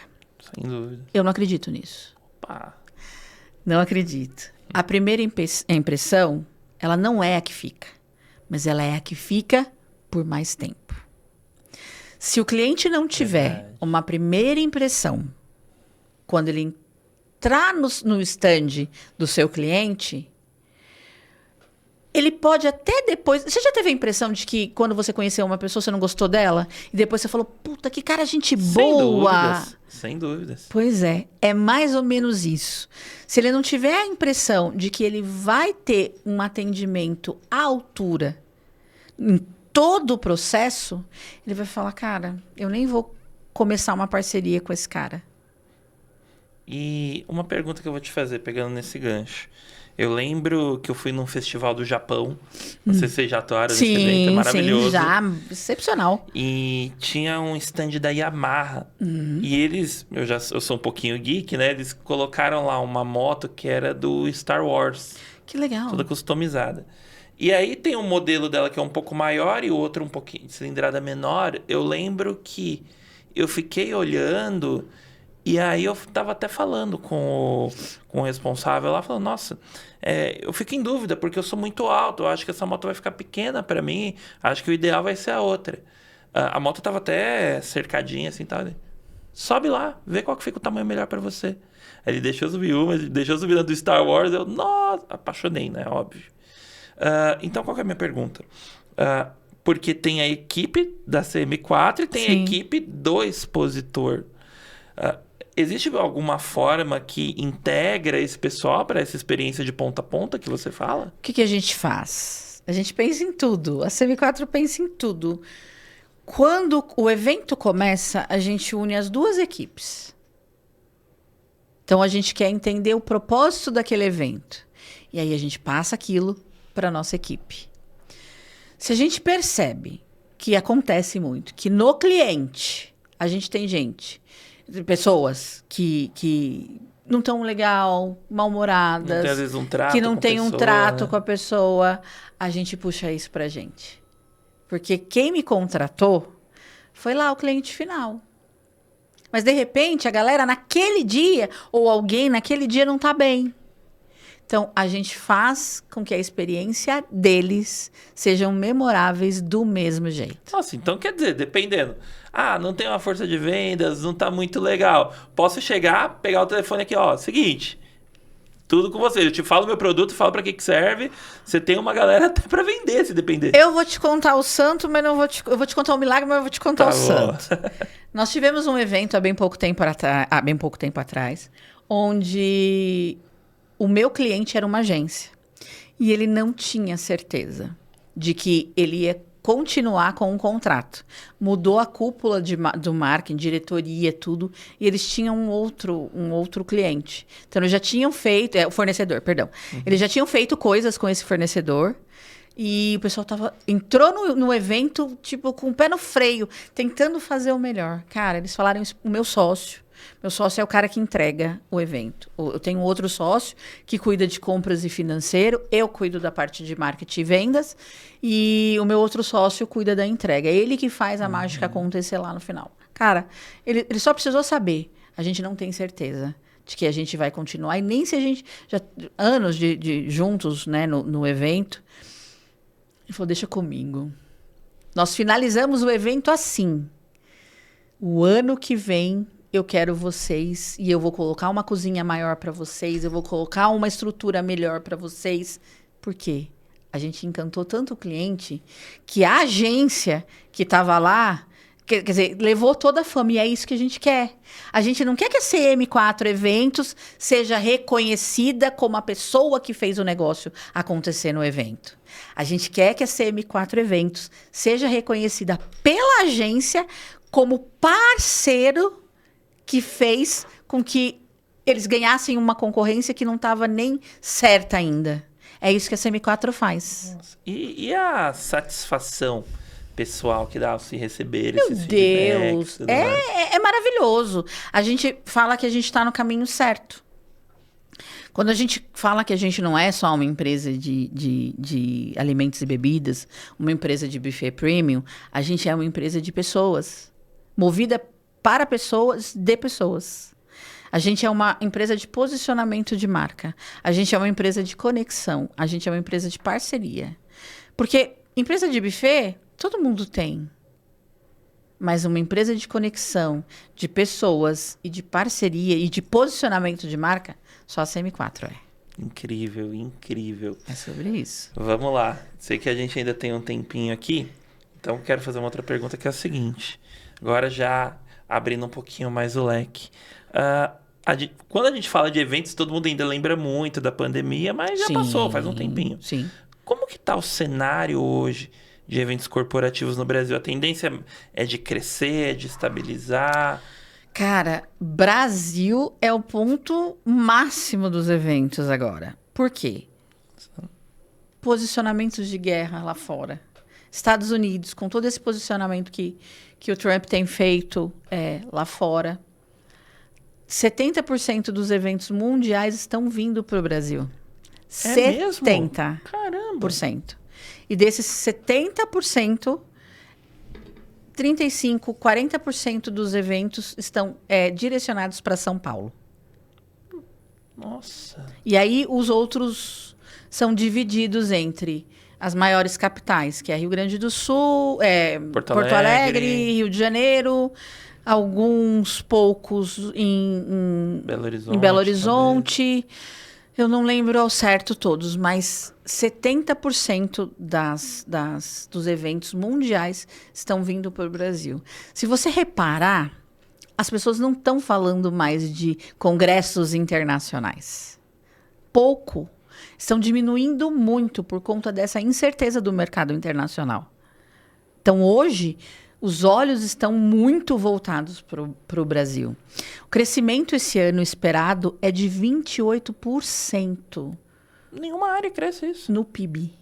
Speaker 1: Sem dúvida.
Speaker 2: Eu não acredito nisso.
Speaker 1: Opa.
Speaker 2: Não acredito. A primeira impressão, ela não é a que fica, mas ela é a que fica por mais tempo. Se o cliente não tiver uma primeira impressão, quando ele entrar no stand do seu cliente, ele pode até depois... Você já teve a impressão de que quando você conheceu uma pessoa, você não gostou dela? E depois você falou, puta, que cara gente boa.
Speaker 1: Sem dúvidas.
Speaker 2: Pois é mais ou menos isso. Se ele não tiver a impressão de que ele vai ter um atendimento à altura em todo o processo, ele vai falar, cara, eu nem vou começar uma parceria com esse cara.
Speaker 1: E uma pergunta que eu vou te fazer, pegando nesse gancho. Eu lembro que eu fui num festival do Japão. Não sei se vocês já atuaram nesse evento, é maravilhoso.
Speaker 2: Sim, já. Excepcional.
Speaker 1: E tinha um stand da Yamaha. E eles, eu sou um pouquinho geek, né? Eles colocaram lá uma moto que era do Star Wars.
Speaker 2: Que legal.
Speaker 1: Toda customizada. E aí tem um modelo dela que é um pouco maior e o outro um pouquinho de cilindrada menor. Eu lembro que eu fiquei olhando... E aí eu tava até falando com o responsável lá, falando, nossa, eu fico em dúvida, porque eu sou muito alto, eu acho que essa moto vai ficar pequena para mim, acho que o ideal vai ser a outra. A moto tava até cercadinha assim, tá? Sobe lá, vê qual que fica o tamanho melhor para você. Aí ele deixou eu subir uma, ele deixou eu subir na do Star Wars, eu, nossa, apaixonei, né? Óbvio. Então, qual que é a minha pergunta? Porque tem a equipe da CM4 e tem a equipe do expositor. Existe alguma forma que integra esse pessoal para essa experiência de ponta a ponta que você fala?
Speaker 2: O que a gente faz? A gente pensa em tudo. A CM4 pensa em tudo. Quando o evento começa, a gente une as duas equipes. Então, a gente quer entender o propósito daquele evento. E aí, a gente passa aquilo para a nossa equipe. Se a gente percebe que acontece muito, que no cliente a gente tem pessoas que não estão legal, mal-humoradas,
Speaker 1: não tem, às vezes, um trato
Speaker 2: que não tem um trato,
Speaker 1: né,
Speaker 2: com a pessoa, a gente puxa isso pra gente. Porque quem me contratou foi lá o cliente final. Mas, de repente, a galera naquele dia, ou alguém naquele dia não tá bem. Então, a gente faz com que a experiência deles sejam memoráveis do mesmo jeito.
Speaker 1: Nossa, então quer dizer, dependendo. Não tem uma força de vendas, não tá muito legal. Posso chegar, pegar o telefone aqui, ó, seguinte, tudo com você. Eu te falo meu produto, falo pra que serve. Você tem uma galera até pra vender, se depender.
Speaker 2: Eu vou te contar o santo, mas não vou te... Eu vou te contar o milagre, mas eu vou te contar o santo. Nós tivemos um evento há bem pouco tempo atrás, onde... O meu cliente era uma agência e ele não tinha certeza de que ele ia continuar com um contrato. Mudou a cúpula do marketing, diretoria, tudo, e eles tinham um outro cliente. Então, eles já tinham feito... o fornecedor, perdão. Eles já tinham feito coisas com esse fornecedor e o pessoal entrou no evento, tipo, com o pé no freio, tentando fazer o melhor. Cara, eles falaram isso pro meu sócio. Meu sócio é o cara que entrega o evento. Eu tenho outro sócio que cuida de compras e financeiro. Eu cuido da parte de marketing e vendas. E o meu outro sócio cuida da entrega. É ele que faz a mágica acontecer lá no final. Cara, ele só precisou saber. A gente não tem certeza de que a gente vai continuar. E nem se a gente... Já anos de juntos, né, no evento. Ele falou, deixa comigo. Nós finalizamos o evento assim. O ano que vem... Eu quero vocês e eu vou colocar uma cozinha maior para vocês, eu vou colocar uma estrutura melhor para vocês. Por quê? A gente encantou tanto o cliente que a agência que estava lá, quer dizer, levou toda a fama. E é isso que a gente quer. A gente não quer que a CM4 Eventos seja reconhecida como a pessoa que fez o negócio acontecer no evento. A gente quer que a CM4 Eventos seja reconhecida pela agência como parceiro que fez com que eles ganhassem uma concorrência que não estava nem certa ainda. É isso que a CM4 faz.
Speaker 1: Nossa. E a satisfação pessoal que dá ao se receber
Speaker 2: Meu
Speaker 1: esses
Speaker 2: Deus,
Speaker 1: feedbacks, tudo mais.
Speaker 2: é maravilhoso. A gente fala que a gente está no caminho certo. Quando a gente fala que a gente não é só uma empresa de alimentos e bebidas, uma empresa de buffet premium, a gente é uma empresa de pessoas, movida para pessoas, de pessoas. A gente é uma empresa de posicionamento de marca. A gente é uma empresa de conexão. A gente é uma empresa de parceria. Porque empresa de buffet, todo mundo tem. Mas uma empresa de conexão, de pessoas e de parceria e de posicionamento de marca, só a CM4 é.
Speaker 1: Incrível, incrível.
Speaker 2: É sobre isso.
Speaker 1: Vamos lá. Sei que a gente ainda tem um tempinho aqui, então quero fazer uma outra pergunta que é a seguinte. Agora já abrindo um pouquinho mais o leque. Quando a gente fala de eventos, todo mundo ainda lembra muito da pandemia, mas já passou, faz um tempinho.
Speaker 2: Sim.
Speaker 1: Como que tá o cenário hoje de eventos corporativos no Brasil? A tendência é de crescer, é de estabilizar?
Speaker 2: Cara, Brasil é o ponto máximo dos eventos agora. Por quê? Posicionamentos de guerra lá fora. Estados Unidos, com todo esse posicionamento que o Trump tem feito lá fora. 70% dos eventos mundiais estão vindo para o Brasil.
Speaker 1: É mesmo?
Speaker 2: 70%.
Speaker 1: Caramba!
Speaker 2: E desses 70%, 35%, 40% dos eventos estão direcionados para São Paulo.
Speaker 1: Nossa!
Speaker 2: E aí os outros são divididos entre as maiores capitais, que é Rio Grande do Sul, Porto Alegre, Rio de Janeiro, alguns poucos em Belo Horizonte. Eu não lembro ao certo todos, mas 70% dos eventos mundiais estão vindo para o Brasil. Se você reparar, as pessoas não estão falando mais de congressos internacionais. Pouco. Estão diminuindo muito por conta dessa incerteza do mercado internacional. Então, hoje, os olhos estão muito voltados para o Brasil. O crescimento esse ano esperado é de 28%.
Speaker 1: Nenhuma área cresce isso.
Speaker 2: No PIB.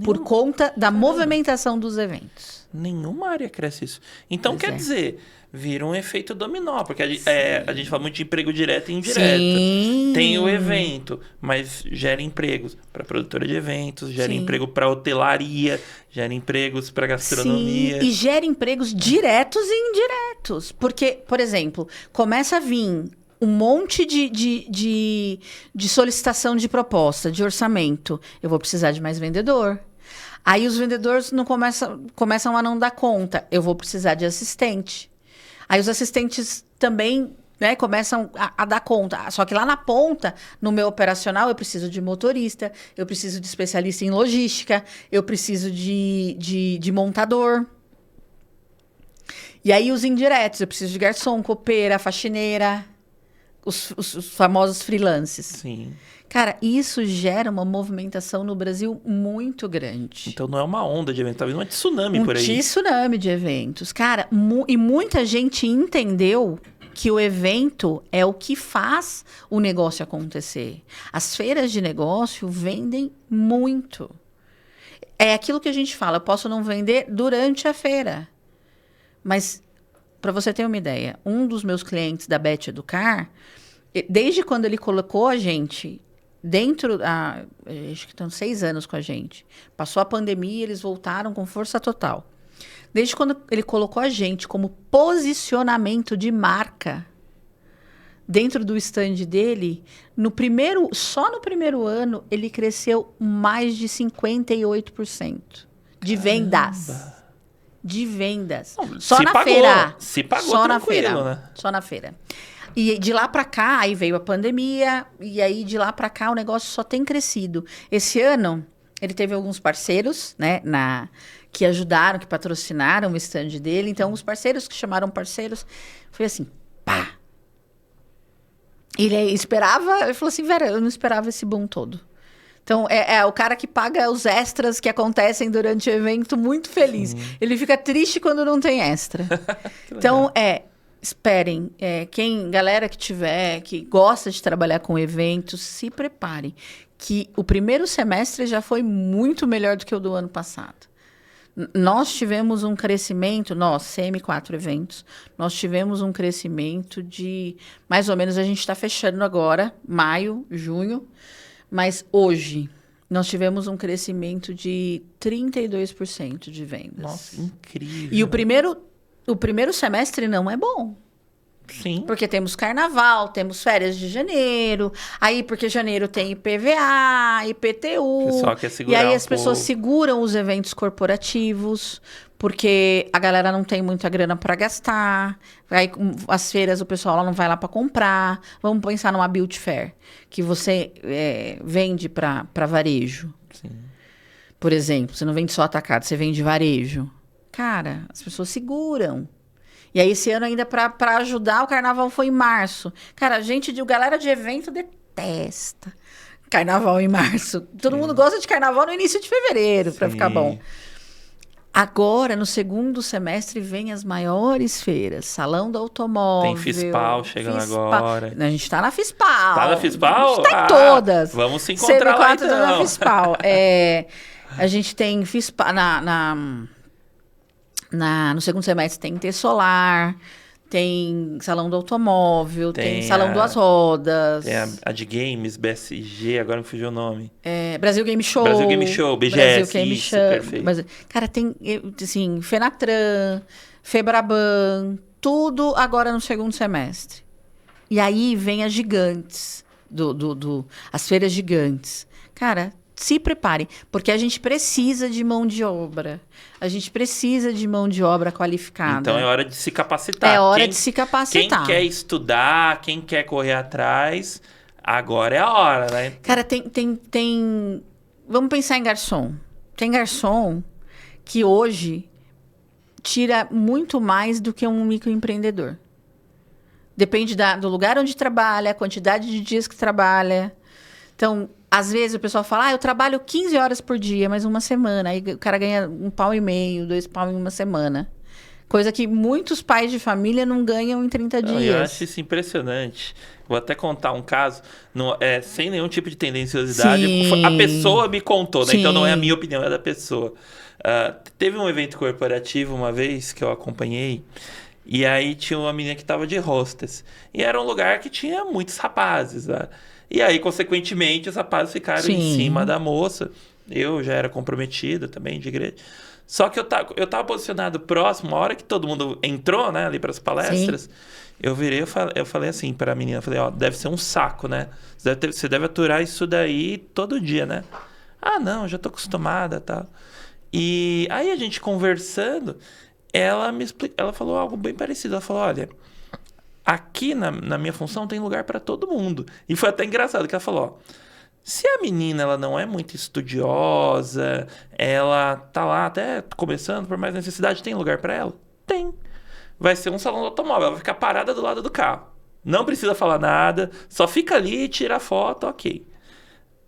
Speaker 2: Por conta da movimentação dos eventos.
Speaker 1: Nenhuma área cresce isso. Então, quer dizer, vira um efeito dominó. Porque a gente fala muito de emprego direto e indireto.
Speaker 2: Sim.
Speaker 1: Tem o evento, mas gera empregos para produtora de eventos, gera emprego para hotelaria, gera empregos para gastronomia.
Speaker 2: Sim, e gera empregos diretos e indiretos. Porque, por exemplo, começa a vir um monte de solicitação de proposta, de orçamento. Eu vou precisar de mais vendedor. Aí os vendedores não começam a não dar conta. Eu vou precisar de assistente. Aí os assistentes também começam a dar conta. Só que lá na ponta, no meu operacional, eu preciso de motorista, eu preciso de especialista em logística, eu preciso de montador. E aí os indiretos, eu preciso de garçom, copeira, faxineira, os famosos freelances.
Speaker 1: Sim.
Speaker 2: Cara, isso gera uma movimentação no Brasil muito grande.
Speaker 1: Então não é uma onda de eventos, talvez uma tsunami por aí.
Speaker 2: Um tsunami de eventos. Cara, e muita gente entendeu que o evento é o que faz o negócio acontecer. As feiras de negócio vendem muito. É aquilo que a gente fala, eu posso não vender durante a feira. Mas, para você ter uma ideia, um dos meus clientes da Bet Educar, desde quando ele colocou a gente dentro, acho que estão 6 anos com a gente, passou a pandemia, eles voltaram com força total. Desde quando ele colocou a gente como posicionamento de marca dentro do stand dele, só no primeiro ano, ele cresceu mais de 58% de vendas. De vendas.
Speaker 1: Não,
Speaker 2: só na feira.
Speaker 1: Se pagou
Speaker 2: só
Speaker 1: tranquilo,
Speaker 2: na feira,
Speaker 1: né?
Speaker 2: Só na feira. E de lá para cá, aí veio a pandemia, e aí de lá para cá o negócio só tem crescido. Esse ano, ele teve alguns parceiros, né, que ajudaram, que patrocinaram o stand dele. Então, os parceiros que chamaram parceiros, foi assim, pá! Ele falou assim, Vera, eu não esperava esse boom todo. Então, é o cara que paga os extras que acontecem durante o evento muito feliz. Ele fica triste quando não tem extra. Então, esperem. Galera que gosta de trabalhar com eventos, se preparem. Que o primeiro semestre já foi muito melhor do que o do ano passado. Nós tivemos um crescimento, nós, CM4 Eventos, nós tivemos um crescimento de, mais ou menos, a gente está fechando agora, maio, junho, mas hoje nós tivemos um crescimento de 32% de vendas.
Speaker 1: Nossa, incrível.
Speaker 2: E o primeiro semestre não é bom.
Speaker 1: Sim.
Speaker 2: Porque temos carnaval, temos férias de janeiro, aí porque janeiro tem IPVA, IPTU.
Speaker 1: O pessoal quer
Speaker 2: E
Speaker 1: segurar
Speaker 2: aí
Speaker 1: um
Speaker 2: as pessoas
Speaker 1: pouco.
Speaker 2: seguram os eventos corporativos, porque a galera não tem muita grana para gastar. Aí as feiras o pessoal lá não vai lá para comprar. Vamos pensar numa Beauty Fair, que você vende para varejo.
Speaker 1: Sim.
Speaker 2: Por exemplo, você não vende só atacado, você vende varejo. Cara, as pessoas seguram. E aí, esse ano, ainda para ajudar, o carnaval foi em março. Cara, a galera de evento detesta carnaval em março. Todo mundo gosta de carnaval no início de fevereiro, para ficar bom. Agora, no segundo semestre, vem as maiores feiras. Salão do Automóvel.
Speaker 1: Tem FISPAL chegando agora.
Speaker 2: A gente tá na FISPAL.
Speaker 1: Tá na FISPAL?
Speaker 2: A gente tá em todas.
Speaker 1: Vamos se encontrar lá, então.
Speaker 2: Tá na FISPAL. A gente tem FISPAL no segundo semestre tem T Solar, tem Salão do Automóvel, tem Salão das Rodas.
Speaker 1: Tem a de Games, BSG, agora me fugiu o nome.
Speaker 2: Brasil Game Show.
Speaker 1: Brasil Game Show, BGS,
Speaker 2: Brasil Game
Speaker 1: isso,
Speaker 2: Show.
Speaker 1: perfeito.
Speaker 2: Cara, tem, assim, Fenatran, Febraban, tudo agora no segundo semestre. E aí vem as gigantes, as feiras gigantes. Cara, se preparem, porque a gente precisa de mão de obra. A gente precisa de mão de obra qualificada.
Speaker 1: Então é hora de se capacitar.
Speaker 2: É hora de se capacitar.
Speaker 1: Quem quer estudar, quem quer correr atrás, agora é a hora, né?
Speaker 2: Cara, tem... Vamos pensar em garçom. Tem garçom que hoje tira muito mais do que um microempreendedor. Depende do lugar onde trabalha, a quantidade de dias que trabalha. Então, às vezes o pessoal fala, eu trabalho 15 horas por dia, mas uma semana. Aí o cara ganha R$1,5, R$2 em uma semana. Coisa que muitos pais de família não ganham em 30 dias.
Speaker 1: Eu acho isso impressionante. Vou até contar um caso, sem nenhum tipo de tendenciosidade.
Speaker 2: Sim.
Speaker 1: A pessoa me contou, né?
Speaker 2: Sim.
Speaker 1: Então não é a minha opinião, é da pessoa. Teve um evento corporativo uma vez que eu acompanhei, e aí tinha uma menina que estava de hostess. E era um lugar que tinha muitos rapazes, né? E aí, consequentemente, os rapazes ficaram
Speaker 2: Sim.
Speaker 1: em cima da moça. Eu já era comprometido também de igreja. Só que eu tava posicionado próximo, a hora que todo mundo entrou, né, ali para as palestras,
Speaker 2: Sim.
Speaker 1: eu virei, eu falei assim para a menina, falei, deve ser um saco, né? Você deve aturar isso daí todo dia, né? Ah, não, já tô acostumada, tal. E aí a gente conversando, ela falou algo bem parecido. Ela falou, olha, aqui na minha função tem lugar para todo mundo. E foi até engraçado que ela falou, se a menina ela não é muito estudiosa, ela tá lá até começando por mais necessidade, tem lugar para ela? Tem. Vai ser um salão do automóvel, ela vai ficar parada do lado do carro. Não precisa falar nada, só fica ali, tira foto, ok.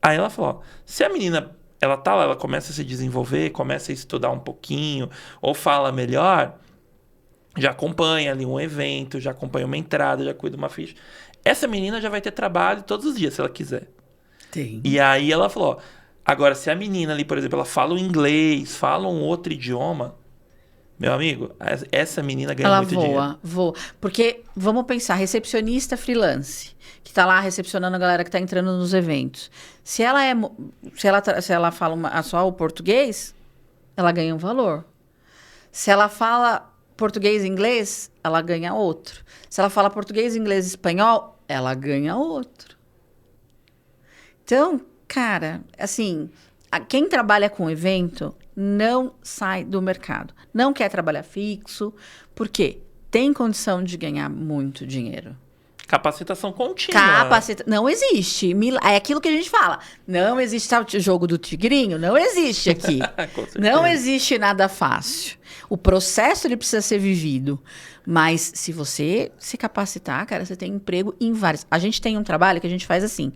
Speaker 1: Aí ela falou, se a menina ela tá lá, ela começa a se desenvolver, começa a estudar um pouquinho, ou fala melhor, já acompanha ali um evento, já acompanha uma entrada, já cuida de uma ficha. Essa menina já vai ter trabalho todos os dias, se ela quiser.
Speaker 2: Tem.
Speaker 1: E aí ela falou, agora se a menina ali, por exemplo, ela fala o inglês, fala um outro idioma, meu amigo, essa menina ganha muito dinheiro.
Speaker 2: Ela voa. Porque, vamos pensar, recepcionista freelance, que tá lá recepcionando a galera que tá entrando nos eventos. Se ela fala só o português, ela ganha um valor. Se ela fala português e inglês, ela ganha outro. Se ela fala português, inglês e espanhol, ela ganha outro. Então, cara, assim, quem trabalha com evento não sai do mercado. Não quer trabalhar fixo, porque tem condição de ganhar muito dinheiro.
Speaker 1: Capacitação contínua.
Speaker 2: Não existe. É aquilo que a gente fala. Não existe, sabe, o jogo do tigrinho? Não existe aqui.
Speaker 1: Com certeza.
Speaker 2: Não existe nada fácil. O processo ele precisa ser vivido. Mas se você se capacitar, cara, você tem emprego em vários. A gente tem um trabalho que a gente faz assim.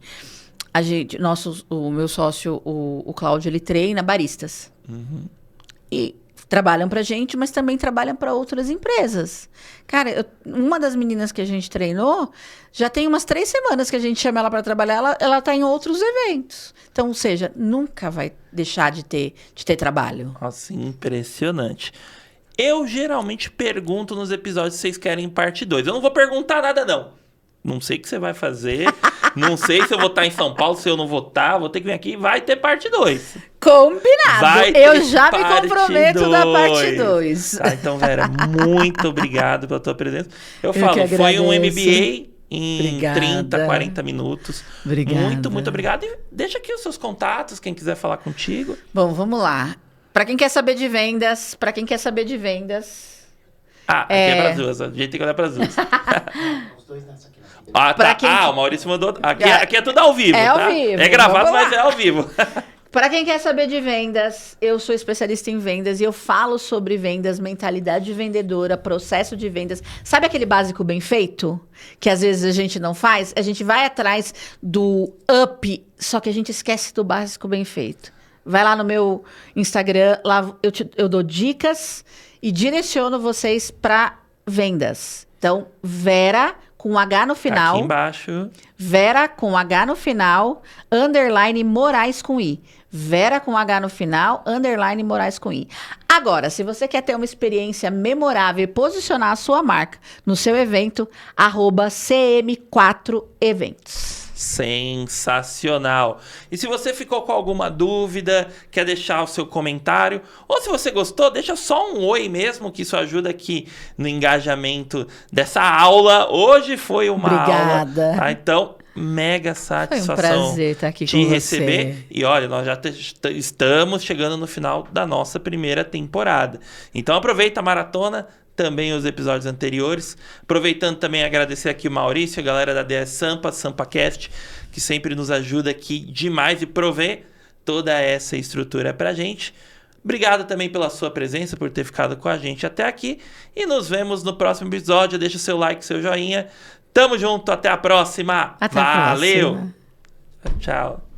Speaker 2: O meu sócio, o Cláudio, ele treina baristas.
Speaker 1: Uhum.
Speaker 2: E trabalham pra gente, mas também trabalham para outras empresas. Cara, uma das meninas que a gente treinou, já tem umas 3 semanas que a gente chama ela para trabalhar, ela tá em outros eventos. Então, ou seja, nunca vai deixar de ter trabalho.
Speaker 1: Nossa, impressionante. Eu geralmente pergunto nos episódios se vocês querem parte 2. Eu não vou perguntar nada, não. Não sei o que você vai fazer. Não sei se eu vou estar em São Paulo, se eu não vou estar. Vou ter que vir aqui. Vai ter parte 2.
Speaker 2: Combinado. Eu já me comprometo da parte 2.
Speaker 1: Tá, então, Vera, muito obrigado pela tua presença. Eu falo, foi um MBA em 30, 40 minutos.
Speaker 2: Obrigada.
Speaker 1: Muito obrigado. E deixa aqui os seus contatos, quem quiser falar contigo.
Speaker 2: Bom, vamos lá. Para quem quer saber de vendas,
Speaker 1: aqui é para as duas. A gente tem que olhar para as duas.
Speaker 3: Os dois nessa aqui.
Speaker 1: O Maurício mandou. Aqui é tudo ao vivo,
Speaker 2: é
Speaker 1: tá?
Speaker 2: Ao vivo.
Speaker 1: É gravado, mas é ao vivo.
Speaker 2: Para quem quer saber de vendas, eu sou especialista em vendas e eu falo sobre vendas, mentalidade vendedora, processo de vendas. Sabe aquele básico bem feito? Que às vezes a gente não faz? A gente vai atrás do up, só que a gente esquece do básico bem feito. Vai lá no meu Instagram, lá eu dou dicas e direciono vocês para vendas. Então, Vera com H no final.
Speaker 1: Aqui embaixo.
Speaker 2: Vera com H no final, _ Moraes com I. Vera com H no final, _ Moraes com I. Agora, se você quer ter uma experiência memorável e posicionar a sua marca no seu evento, @CM4eventos.
Speaker 1: Sensacional. E se você ficou com alguma dúvida, quer deixar o seu comentário, ou se você gostou, deixa só um oi mesmo, que isso ajuda aqui no engajamento dessa aula. Hoje foi uma aula. Tá? Então, mega satisfação.
Speaker 2: Foi um prazer estar aqui
Speaker 1: te
Speaker 2: com
Speaker 1: receber.
Speaker 2: você.
Speaker 1: E olha, nós já estamos chegando no final da nossa primeira temporada. Então aproveita a maratona, também os episódios anteriores. Aproveitando também agradecer aqui o Maurício, a galera da DS Sampa, SampaCast, que sempre nos ajuda aqui demais e provê toda essa estrutura pra gente. Obrigado também pela sua presença, por ter ficado com a gente até aqui. E nos vemos no próximo episódio. Deixa o seu like, seu joinha. Tamo junto, até a próxima.
Speaker 2: Até a próxima.
Speaker 1: Valeu. Tchau.